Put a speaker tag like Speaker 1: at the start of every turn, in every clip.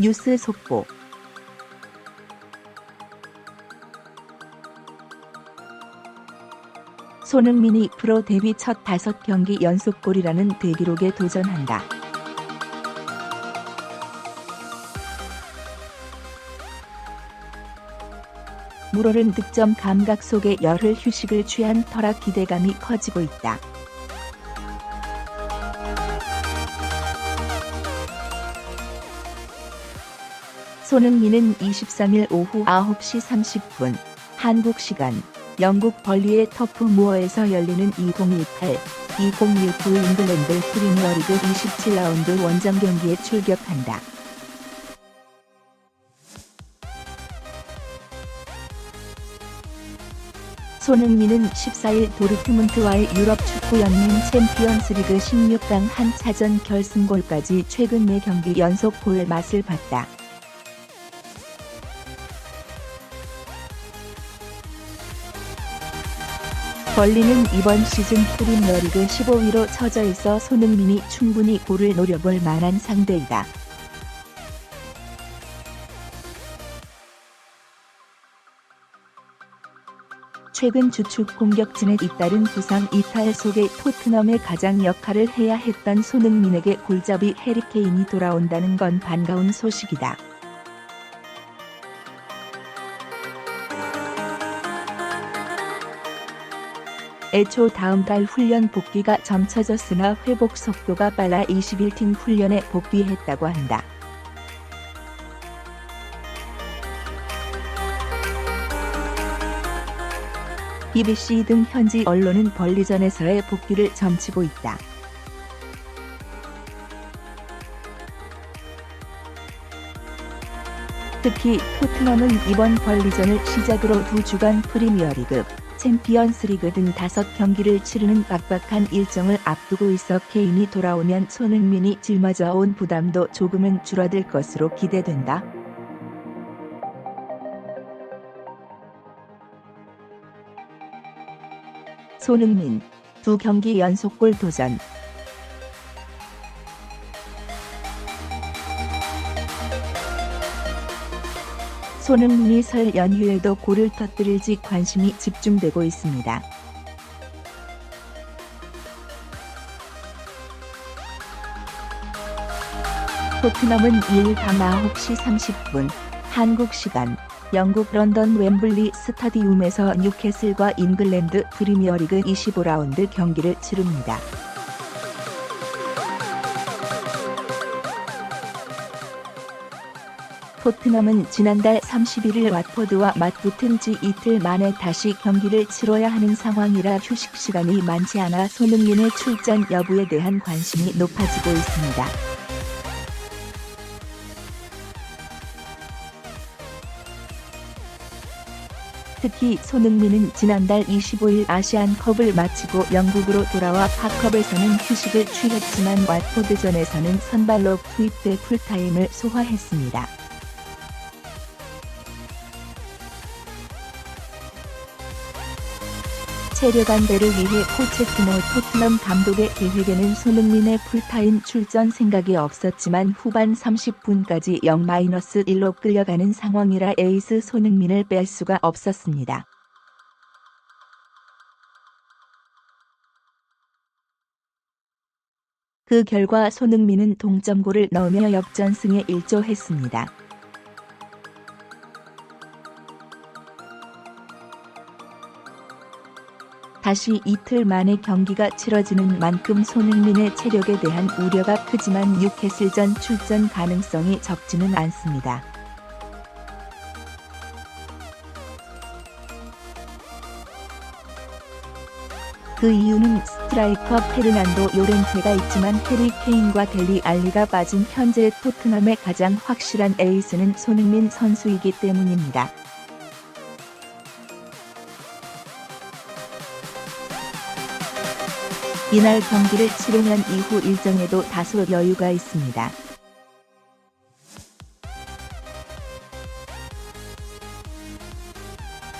Speaker 1: 뉴스 속보. 손흥민이 프로 데뷔 첫 5경기 연속골이라는 대기록에 도전한다. 물오른 득점 감각 속에 열흘 휴식을 취한 터라 기대감이 커지고 있다. 손흥민은 23일 오후 9시 30분 한국 시간 영국 벌리의 터프 무어에서 열리는 2018-2019 잉글랜드 프리미어리그 27라운드 원정 경기에 출격한다. 손흥민은 14일 도르트문트와의 유럽 축구 연맹 챔피언스리그 16강 한 차전 결승골까지 최근 4경기 연속 골 맛을 봤다. 벌리는 이번 시즌 프리미어리그 15위로 처져 있어 손흥민이 충분히 골을 노려볼 만한 상대이다. 최근 주축 공격진에 잇따른 부상 이탈 속에 토트넘의 가장 역할을 해야 했던 손흥민에게 골잡이 해리 케인이 돌아온다는 건 반가운 소식이다. 애초 다음 달 훈련 복귀가 점쳐졌으나 회복 속도가 빨라 20일 팀 훈련에 복귀했다고 한다. BBC 등 현지 언론은 벌리전에서의 복귀를 점치고 있다. 특히 토트넘은 이번 벌리전을 시작으로 2주간 프리미어리그, 챔피언스리그 등 5경기를 치르는 빡빡한 일정을 앞두고 있어 케인이 돌아오면 손흥민이 짊어져 온 부담도 조금은 줄어들 것으로 기대된다. 손흥민, 2경기 연속골 도전. 손흥민이 설 연휴에도 골을 터뜨릴지 관심이 집중되고 있습니다. 토트넘은 2일 밤 9시 30분 한국 시간 영국 런던 웸블리 스타디움에서 뉴캐슬과 잉글랜드 프리미어리그 25라운드 경기를 치릅니다. 토트넘은 지난달 31일 왓포드와 맞붙은 지 이틀 만에 다시 경기를 치러야 하는 상황이라 휴식 시간이 많지 않아 손흥민의 출전 여부에 대한 관심이 높아지고 있습니다. 특히 손흥민은 지난달 25일 아시안컵을 마치고 영국으로 돌아와 파컵에서는 휴식을 취했지만 왓포드전에서는 선발로 투입돼 풀타임을 소화했습니다. 체력 안배를 위해 포체티노 토트넘 감독의 계획에는 손흥민의 풀타임 출전 생각이 없었지만 후반 30분까지 0-1로 끌려가는 상황이라 에이스 손흥민을 뺄 수가 없었습니다. 그 결과 손흥민은 동점골을 넣으며 역전승에 일조했습니다. 다시 이틀 만에 경기가 치러지는 만큼 손흥민의 체력에 대한 우려가 크지만 뉴캐슬전 출전 가능성이 적지는 않습니다. 그 이유는 스트라이커 페르난도 요렌테가 있지만 해리 케인과 델리 알리가 빠진 현재 토트넘의 가장 확실한 에이스는 손흥민 선수이기 때문입니다. 이날 경기를 치르면 이후 일정에도 다소 여유가 있습니다.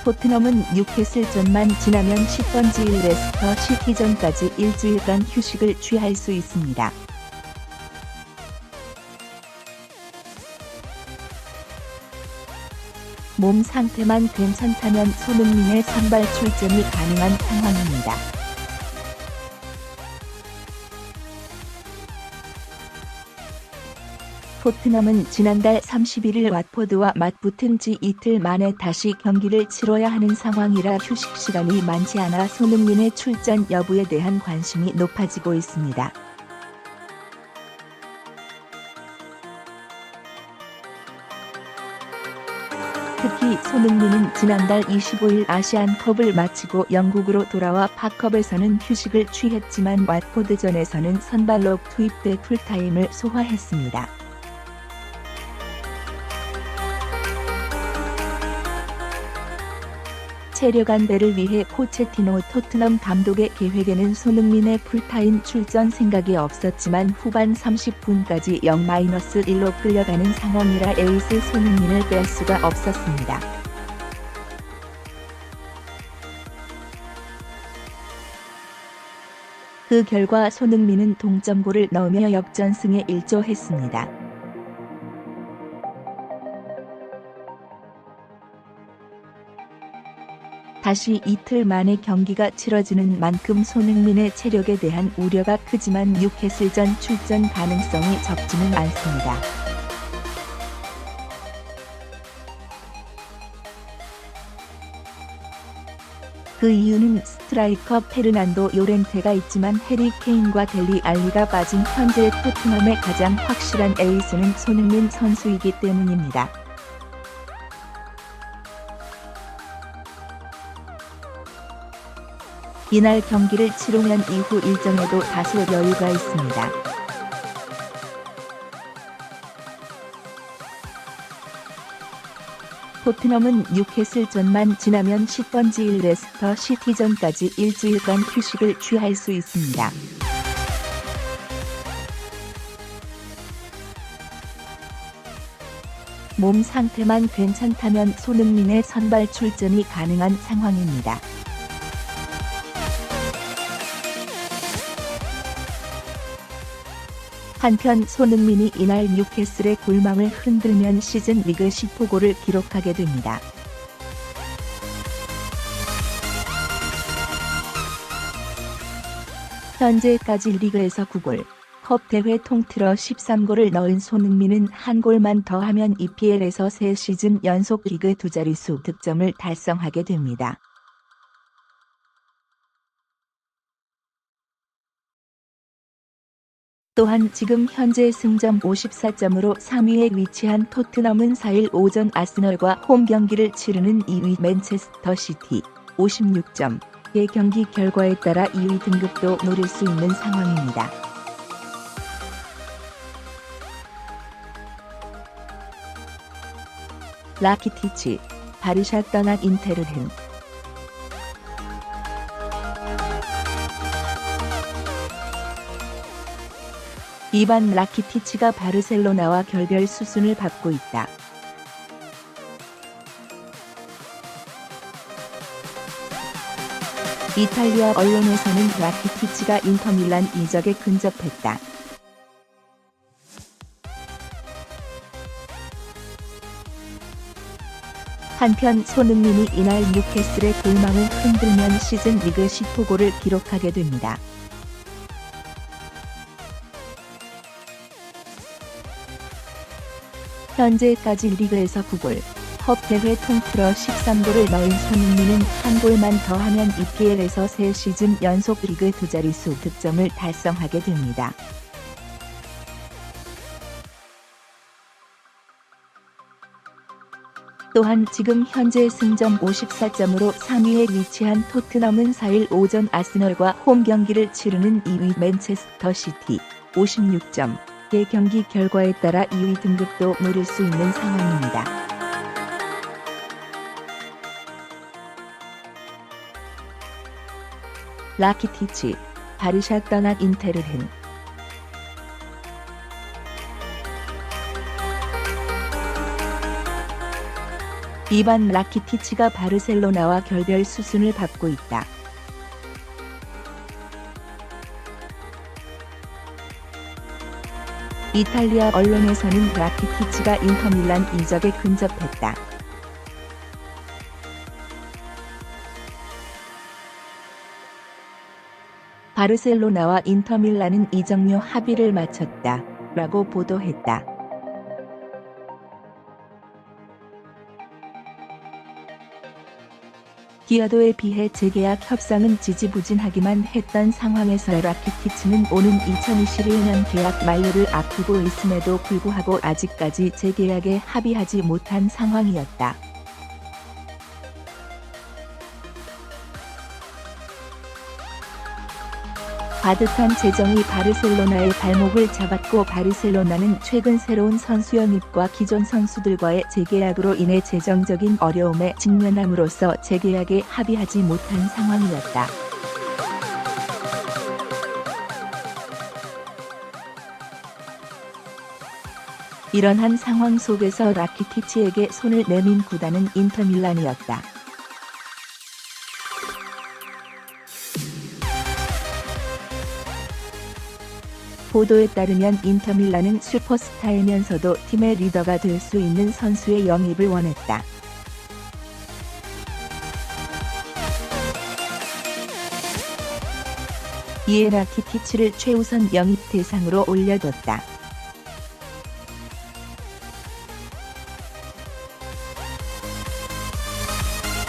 Speaker 1: 토트넘은 뉴캐슬전만 지나면 시번지일 레스터 시티전까지 일주일간 휴식을 취할 수 있습니다. 몸 상태만 괜찮다면 손흥민의 선발 출전이 가능한 상황입니다. 토트넘은 지난달 31일 왓포드와 맞붙은 지 이틀 만에 다시 경기를 치러야 하는 상황이라 휴식 시간이 많지 않아 손흥민의 출전 여부에 대한 관심이 높아지고 있습니다. 특히 손흥민은 지난달 25일 아시안컵을 마치고 영국으로 돌아와 팝컵에서는 휴식을 취했지만 왓포드전에서는 선발로 투입돼 풀타임을 소화했습니다. 체력 안배를 위해 포체티노 토트넘 감독의 계획에는 손흥민의 풀타임 출전 생각이 없었지만 후반 30분까지 0-1로 끌려가는 상황이라 에이스 손흥민을 뺄 수가 없었습니다. 그 결과 손흥민은 동점골을 넣으며 역전승에 일조했습니다. 다시 이틀 만에 경기가 치러지는 만큼 손흥민의 체력에 대한 우려가 크지만 뉴캐슬전 출전 가능성이 적지는 않습니다. 그 이유는 스트라이커 페르난도 요렌테가 있지만 해리 케인과 델리 알리가 빠진 현재 토트넘의 가장 확실한 에이스는 손흥민 선수이기 때문입니다. 이날 경기를 치르면 이후 일정에도 다소 여유가 있습니다. 토트넘은 뉴캐슬전만 지나면 시번지일 레스터 시티전까지 일주일간 휴식을 취할 수 있습니다. 몸 상태만 괜찮다면 손흥민의 선발 출전이 가능한 상황입니다. 한편 손흥민이 이날 뉴캐슬의 골망을 흔들면 시즌 리그 10호 골을 기록하게 됩니다. 현재까지 리그에서 9골, 컵 대회 통틀어 13골을 넣은 손흥민은 한 골만 더하면 EPL에서 3시즌 연속 리그 두 자릿수 득점을 달성하게 됩니다. 또한 지금 현재 승점 54점으로 3위에 위치한 토트넘은 4일 오전 아스널과 홈 경기를 치르는 2위 맨체스터 시티 56점의 경기 결과에 따라 2위 등급도 노릴 수 있는 상황입니다. 라키티치, 바르샤 떠난 인테르헨. 이반 라키티치가 바르셀로나와 결별 수순을 밟고 있다. 이탈리아 언론에서는 라키티치가 인터밀란 이적에 근접했다. 한편 손흥민이 이날 뉴캐슬의 골망을 흔들면 시즌 리그 10호 골을 기록하게 됩니다. 현재까지 리그에서 9골, 컵 대회 통틀어 13골을 넣은 손흥민은 한 골만 더하면 EPL에서 3시즌 연속 리그 두 자릿수 득점을 달성하게 됩니다. 또한 지금 현재 승점 54점으로 3위에 위치한 토트넘은 4일 오전 아스널과 홈 경기를 치르는 2위 맨체스터 시티 56점의 경기 결과에 따라 2위 등급도 노릴 수 있는 상황입니다. 라키티치, 바르샤 떠난 인테르헨. 이반 라키티치가 바르셀로나와 결별 수순을 밟고 있다. 이탈리아 언론에서는 라키티치가 인터밀란 이적에 근접했다. 바르셀로나와 인터밀란은 이적료 합의를 마쳤다 라고 보도했다. 기여도에 비해 재계약 협상은 지지부진하기만 했던 상황에서 라키티치는 오는 2021년 계약 만료를 앞두고 있음에도 불구하고 아직까지 재계약에 합의하지 못한 상황이었다. 바듯한 재정이 바르셀로나의 발목을 잡았고 바르셀로나는 최근 새로운 선수 영입과 기존 선수들과의 재계약으로 인해 재정적인 어려움에 직면함으로써 재계약에 합의하지 못한 상황이었다. 이러한 상황 속에서 라키티치에게 손을 내민 구단은 인터밀란이었다. 보도에 따르면 인터밀란은 슈퍼스타이면서도 팀의 리더가 될 수 있는 선수의 영입을 원했다. 이에 라키티치를 최우선 영입 대상으로 올려뒀다.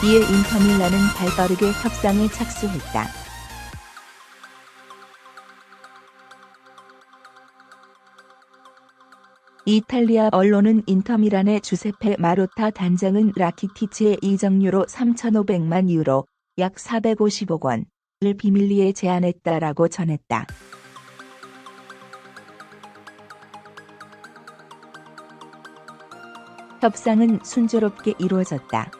Speaker 1: 이에 인터밀란은 발빠르게 협상에 착수했다. 이탈리아 언론은 인터밀란의 주세페 마로타 단장은 라키티치의 이적료로 3,500만 유로, 약 450억 원을 비밀리에 제안했다라고 전했다. 협상은 순조롭게 이루어졌다.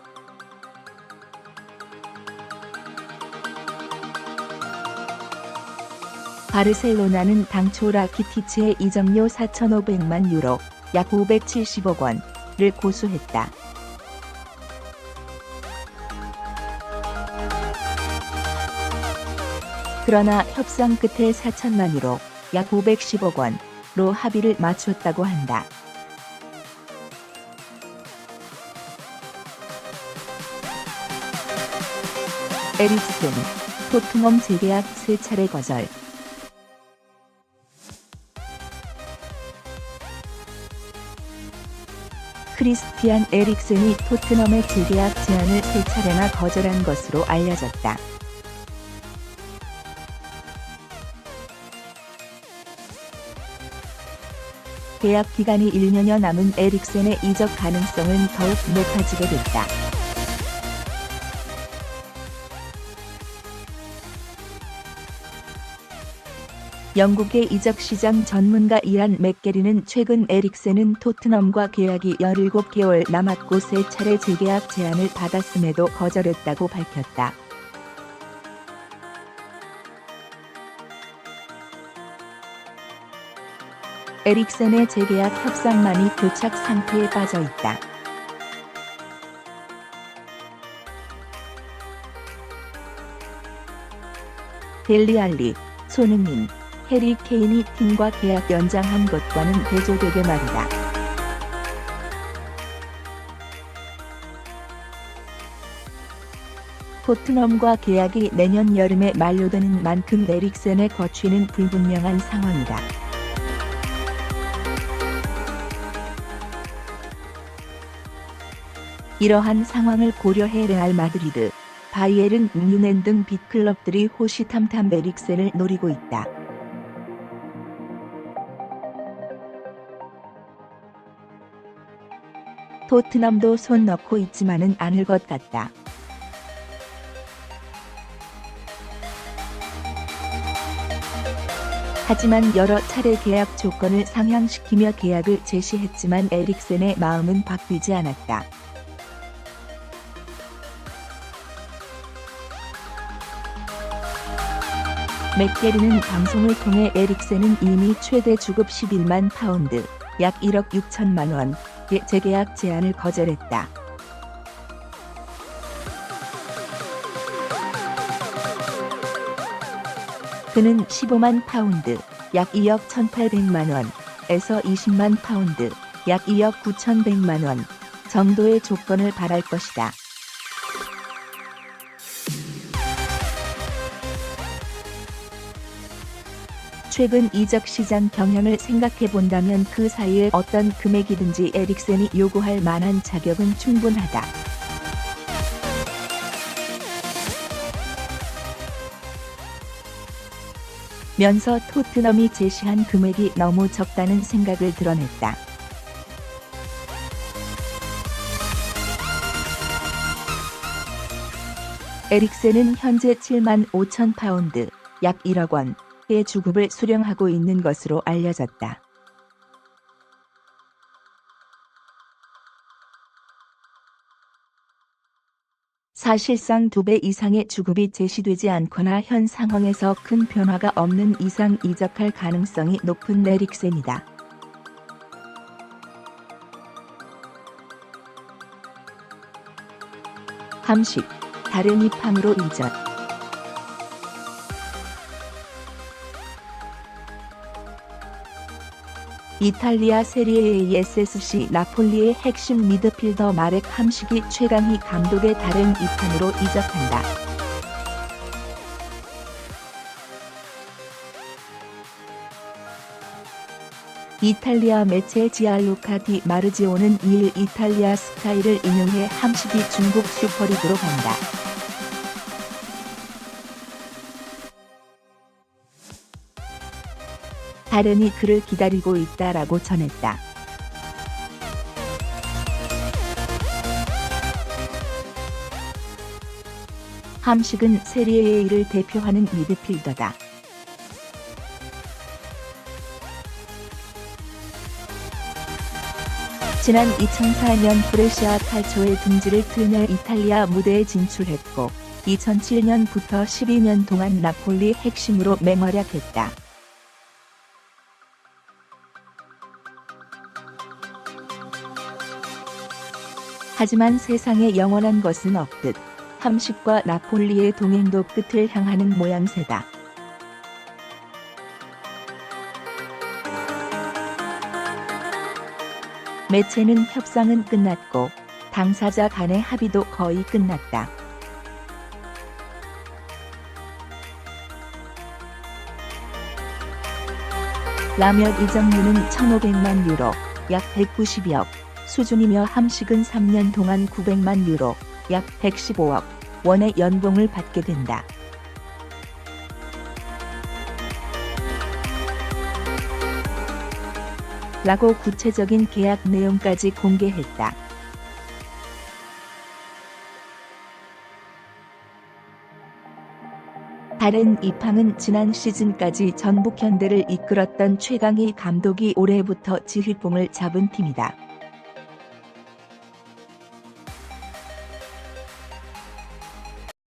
Speaker 1: 바르셀로나는 당초 라키티치의 이적료 4,500만 유로, 약 570억 원을 고수했다. 그러나 협상 끝에 4천만 유로, 약 510억 원로 합의를 맞췄다고 한다. 에릭센, 토트넘 재계약 3차례 거절. 크리스티안 에릭센이 토트넘의 재계약 제안을 3차례나 거절한 것으로 알려졌다. 계약 기간이 1년여 남은 에릭센의 이적 가능성은 더욱 높아지게 됐다. 영국의 이적 시장 전문가 이안 맥게리는 최근 에릭센은 토트넘과 계약이 17개월 남았고 3차례 재계약 제안을 받았음에도 거절했다고 밝혔다. 에릭센의 재계약 협상만이 교착 상태에 빠져 있다. 델리 알리, 손흥민, 해리 케인이 팀과 계약 연장한 것과는 대조되게 말이다. 토트넘과 계약이 내년 여름에 만료되는 만큼 에릭센의 거취는 불분명한 상황이다. 이러한 상황을 고려해 레알 마드리드, 바이에른 뮌헨 등 빅클럽들이 호시탐탐 에릭센을 노리고 있다. 토트넘도 손 넣고 있지만은 않을 것 같다. 하지만 여러 차례 계약 조건을 상향시키며 계약을 제시했지만 에릭센의 마음은 바뀌지 않았다. 맥게리는 방송을 통해 에릭센은 이미 최대 주급 11만 파운드, 약 1억 6천만 원의 재계약 제안을 거절했다. 그는 15만 파운드, 약 2억 1,800만 원에서 20만 파운드, 약 2억 9,100만 원 정도의 조건을 바랄 것이다. 최근 이적 시장 경향을 생각해 본다면 그 사이에 어떤 금액이든지 에릭센이 요구할 만한 자격은 충분하다. 면서 토트넘이 제시한 금액이 너무 적다는 생각을 드러냈다. 에릭센은 현재 7만 5천 파운드, 약 1억 원의 주급을 수령하고 있는 것으로 알려졌다. 사실상 2배 이상의 주급이 제시되지 않거나 현 상황에서 큰 변화가 없는 이상 이적할 가능성이 높은 에릭센이다. 함식, 다른 입항으로 이적. 이탈리아 세리에 SSC 나폴리의 핵심 미드필더 마렉 함식이 최강희 감독의 다른 입항으로 이적한다. 이탈리아 매체 지알루카 디 마르지오는 2일 이탈리아 스카이를 인용해 함식이 중국 슈퍼리그로 간다. 다른이 그를 기다리고 있다라고 전했다. 함식은 세리에 A를 대표하는 미드필더다. 지난 2004년 브레시아 칼초의 둥지를 틀며 이탈리아 무대에 진출했고 2007년부터 12년 동안 나폴리 핵심으로 맹활약했다. 하지만 세상에 영원한 것은 없듯 함식과 나폴리의 동행도 끝을 향하는 모양새다. 매체는 협상은 끝났고 당사자 간의 합의도 거의 끝났다. 라면 이적료는 1,500만 유로, 약 192억 수준이며 함식은 3년 동안 900만 유로, 약 115억 원의 연봉을 받게 된다. 라고 구체적인 계약 내용까지 공개했다. 다른 입항은 지난 시즌까지 전북현대를 이끌었던 최강희 감독이 올해부터 지휘봉을 잡은 팀이다.